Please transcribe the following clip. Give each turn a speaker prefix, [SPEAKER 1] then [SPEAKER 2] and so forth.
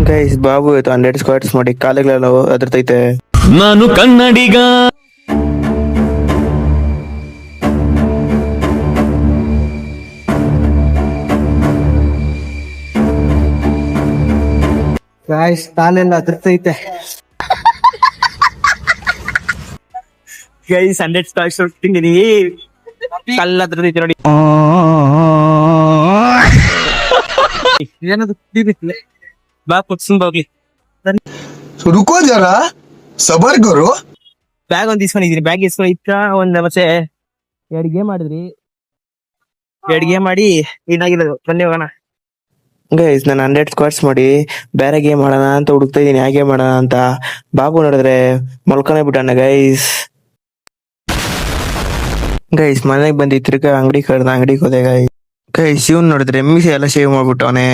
[SPEAKER 1] Guys Babu ಇವತ್ತು 100 squats ಮಾಡಿ ಕಾಲುಗಳೆಲ್ಲ ಅದರ್ತೈತೆ.
[SPEAKER 2] ನಾನು ಕನ್ನಡಿಗ.
[SPEAKER 1] ಗೈಸ್ ಕಾಲೆಲ್ಲ ಅದರ್ತೈತೆ. ಗೈಸ್ 100 ಸ್ಕ್ವಾಟ್ಸ್ ಹೊಟ್ಟಿದ್ದೀನಿ, ಕಲ್ಲ ಅದರ್ತೈತೆ ನೋಡಿ. ಏನದು ಬಾ ಕುಟ್ಸ್ಕೊಂಡ್ ಹೋಗ್ಲಿ.
[SPEAKER 3] रुको जरा सबर करो.
[SPEAKER 1] ಬ್ಯಾಗ್ ಒಂದ್ ಇಸ್ಕೊಂಡಿದೀನಿ, ಬ್ಯಾಗ್ ಇಸ್ಕೊಂಡು ಇಕ್ಕ ಒಂದ್ ಮತ್ತೆ 2 ಗೇಮ್ ಮಾಡಿದ್ರಿ, 2 ಗೇಮ್ ಮಾಡಿ ಏನಾಗಿರೋದು. ಬನ್ನಿ ಹೋಗೋಣ ಗೈಸ್. ನಾನು 100 ಸ್ಕ್ವಾಟ್ಸ್ ಮಾಡಿ ಬೇರೆ ಗೇಮ್ ಮಾಡೋಣ ಅಂತ ಹುಡುಕ್ತಾ ಇದೀನಿ, ಯಾವ ಗೇಮ್ ಮಾಡೋಣ ಅಂತ. ಬಾಬು ನೋಡಿದ್ರೆ ಮಲ್ಕೊಂಡೇ ಬಿಟ್ಟಾನ ಗೈಸ್. ಗೈಸ್ ಮನೆಗೆ ಬಂದು ತಿರ್ಗಾ ಅಂಗಡಿಗೆ ಹೋದೆ ಗೈಸ್. ಗೈಸ್ ಇವ್ನು ನೋಡಿದ್ರೆ ಮೀಸೆ ಎಲ್ಲ ಶೇವ್ ಮಾಡ್ಬಿಟ್ಟವನೆ.